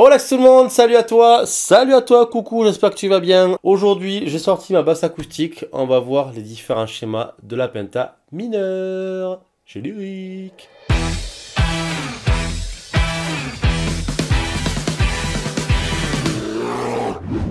Relax tout le monde, salut à toi, coucou, j'espère que tu vas bien. Aujourd'hui, j'ai sorti ma basse acoustique, on va voir les différents schémas de la penta mineure. Générique.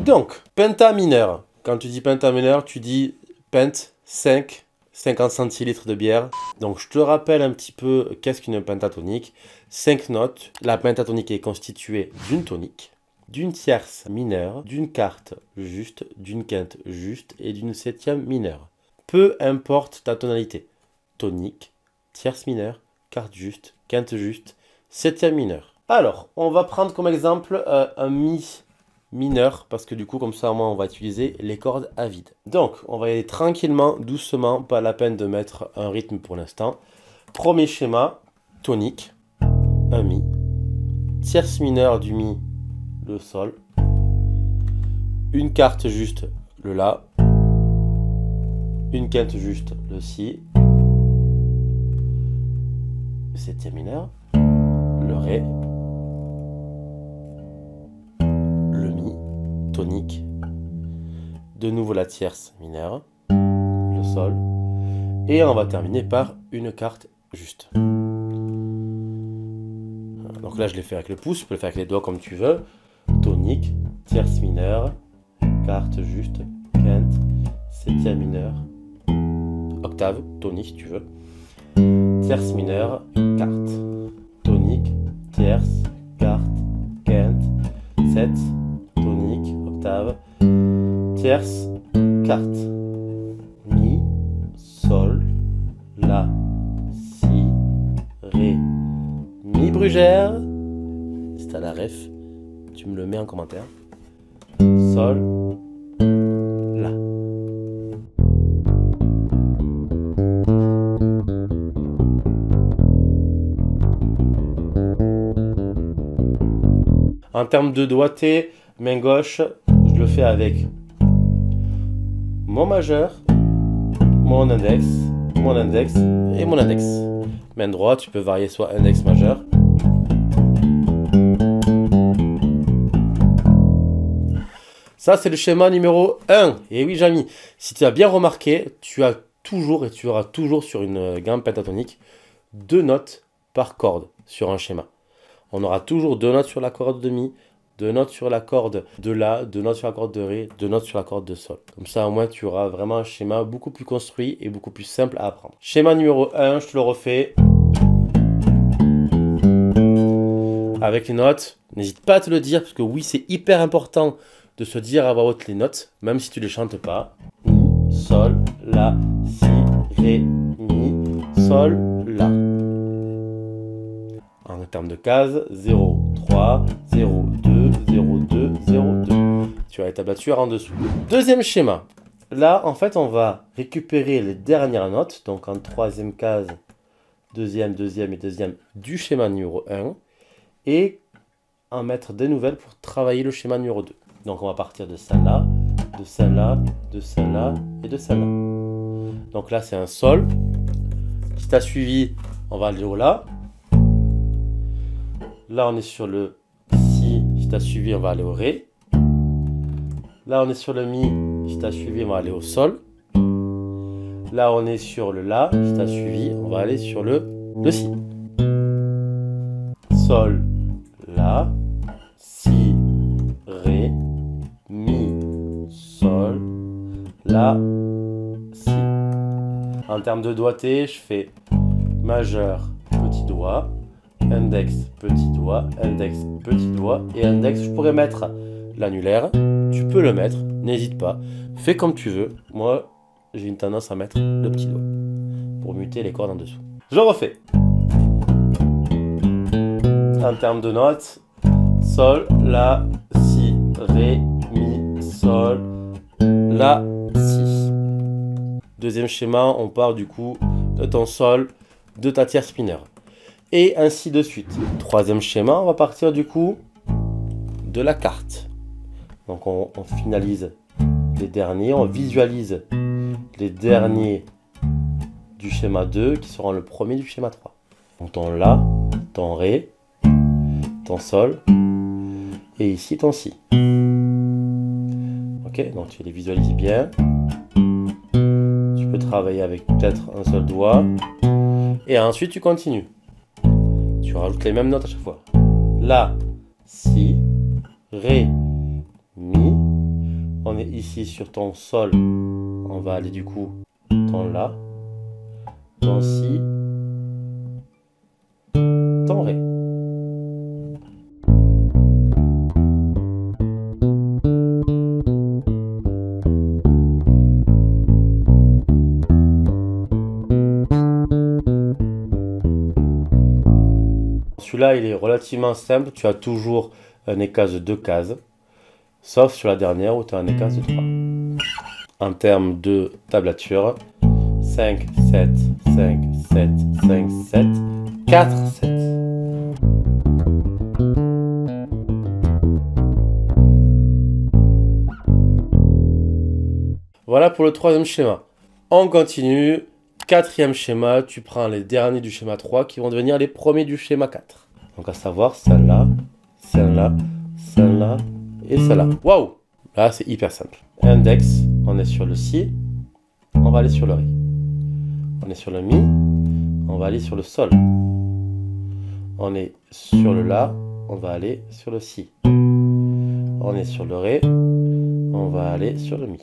Donc, penta mineur. Quand tu dis penta mineur, tu dis pent 5, 50 centilitres de bière. Donc, je te rappelle un petit peu qu'est-ce qu'une pentatonique. 5 notes. La pentatonique est constituée d'une tonique, d'une tierce mineure, d'une quarte juste, d'une quinte juste et d'une septième mineure. Peu importe ta tonalité. Tonique, tierce mineure, quarte juste, quinte juste, septième mineure. Alors, on va prendre comme exemple un mi mineur, parce que du coup, comme ça, au moins, on va utiliser les cordes à vide. Donc, on va y aller tranquillement, doucement, pas la peine de mettre un rythme pour l'instant. Premier schéma, tonique, un mi, tierce mineure du mi, le sol, une quarte juste, le la, une quinte juste, le si, septième mineur, le ré, tonique, de nouveau la tierce mineure, le sol, et on va terminer par une quarte juste. Donc là je l'ai fait avec le pouce, tu peux le faire avec les doigts comme tu veux. Tonique, tierce mineure, quarte juste, quinte, septième mineure, octave, tonique si tu veux, tierce mineure, quarte, tonique, tierce, quarte, quinte, 7, tonique, octave, tierce, quarte, mi, sol, la, si, ré, mi brugère. Si t'as la ref, tu me le mets en commentaire. Sol, la. En termes de doigté, main gauche, je le fais avec mon majeur, mon index et mon index. Main droite, tu peux varier soit index majeur. Ça, c'est le schéma numéro 1. Et oui, Jamy, si tu as bien remarqué, tu as toujours et tu auras toujours sur une gamme pentatonique 2 notes par corde sur un schéma. On aura toujours 2 notes sur la corde de mi, 2 notes sur la corde de la, 2 notes sur la corde de ré, 2 notes sur la corde de sol. Comme ça, au moins, tu auras vraiment un schéma beaucoup plus construit et beaucoup plus simple à apprendre. Schéma numéro 1, je te le refais. Avec les notes, n'hésite pas à te le dire, parce que oui, c'est hyper important de se dire à voix haute les notes, même si tu ne les chantes pas. Mi, sol, la, si, ré, mi, sol, la. En termes de cases, 0, 3, 0, 2, 0, 2, 0, 2. Tu as les tablatures en dessous. Deuxième schéma. Là, en fait, on va récupérer les dernières notes, donc en troisième case, deuxième et deuxième du schéma numéro 1, et en mettre des nouvelles pour travailler le schéma numéro 2. Donc, on va partir de celle-là, de celle-là, de celle-là et de celle-là. Donc là, c'est un sol. Si tu as suivi, on va aller au la. Là, on est sur le si. Si tu as suivi, on va aller au ré. Là, on est sur le mi. Si tu as suivi, on va aller au sol. Là, on est sur le la. Si tu as suivi, on va aller sur le si. Sol, la, si, ré, mi, sol, la, si. En termes de doigté, je fais majeur, petit doigt, index, petit doigt et index. Je pourrais mettre l'annulaire, tu peux le mettre, n'hésite pas, fais comme tu veux. Moi, j'ai une tendance à mettre le petit doigt pour muter les cordes en dessous. Je refais. En termes de notes, sol, la, si, ré, mi, sol, la, si. Deuxième schéma, on part du coup de ton sol, de ta tierce mineure. Et ainsi de suite. Troisième schéma, on va partir du coup de la quarte. Donc on finalise les derniers, on visualise les derniers du schéma 2 qui seront le premier du schéma 3. Donc ton la, ton ré, ton sol, et ici ton si. Ok, donc tu les visualises bien. Tu peux travailler avec peut-être un seul doigt. Et ensuite tu continues. Tu rajoutes les mêmes notes à chaque fois. La, si, ré, mi. On est ici sur ton sol. On va aller du coup ton la, ton si, ton ré. Celui-là, il est relativement simple. Tu as toujours un écase de 2 cases. Sauf sur la dernière où tu as un écase de 3. En termes de tablature, 5, 7, 5, 7, 5, 7, 4, 7. Voilà pour le troisième schéma. On continue. Quatrième schéma, tu prends les derniers du schéma 3 qui vont devenir les premiers du schéma 4. Donc à savoir celle-là, celle-là, celle-là et celle-là. Waouh! Là c'est hyper simple. Index, on est sur le si, on va aller sur le ré. On est sur le mi, on va aller sur le sol. On est sur le la, on va aller sur le si. On est sur le ré, on va aller sur le mi.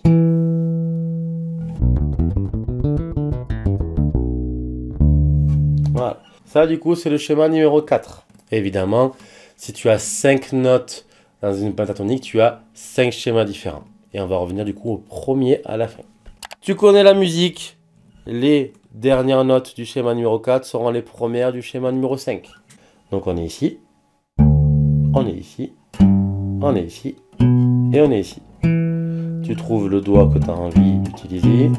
Voilà. Ça, du coup, c'est le schéma numéro 4. Évidemment, si tu as 5 notes dans une pentatonique, tu as 5 schémas différents. Et on va revenir du coup au premier à la fin. Tu connais la musique. Les dernières notes du schéma numéro 4 seront les premières du schéma numéro 5. Donc on est ici, on est ici, on est ici, et on est ici. Tu trouves le doigt que tu as envie d'utiliser.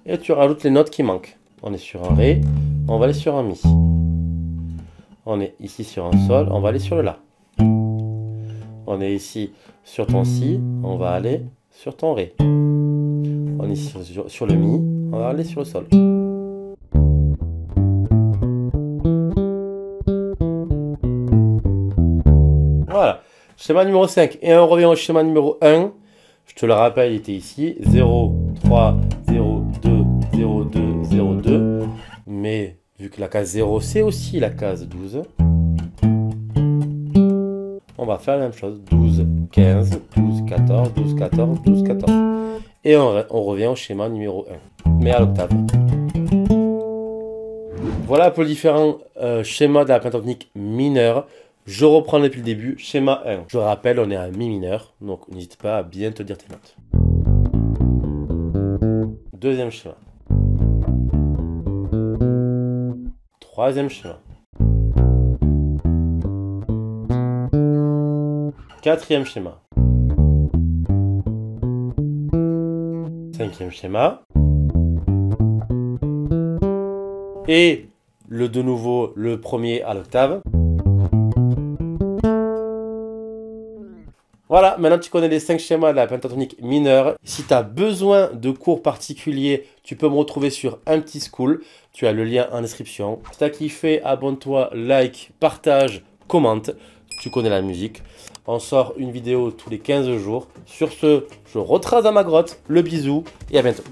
Et tu rajoutes les notes qui manquent. On est sur un ré, on va aller sur un mi. On est ici sur un sol, on va aller sur le la. On est ici sur ton si, on va aller sur ton ré. On est ici sur le mi, on va aller sur le sol. Voilà, schéma numéro 5. Et on revient au schéma numéro 1. Je te le rappelle, il était ici. 0, 3, 0, 2, 0, 2, 0, 2. Mais vu que la case 0, c'est aussi la case 12. On va faire la même chose. 12, 15, 12, 14, 12, 14, 12, 14. Et on revient au schéma numéro 1. Mais à l'octave. Voilà pour les différents schémas de la pentatonique mineure. Je reprends depuis le début. Schéma 1. Je rappelle, on est à mi mineur. Donc n'hésite pas à bien te dire tes notes. Deuxième schéma. Troisième schéma. Quatrième schéma. Cinquième schéma. Et de nouveau le premier à l'octave. Voilà, maintenant tu connais les 5 schémas de la pentatonique mineure. Si tu as besoin de cours particuliers, tu peux me retrouver sur Un Petit School. Tu as le lien en description. Si tu as kiffé, abonne-toi, like, partage, commente. Tu connais la musique. On sort une vidéo tous les 15 jours. Sur ce, je retrace dans ma grotte. Le bisou et à bientôt.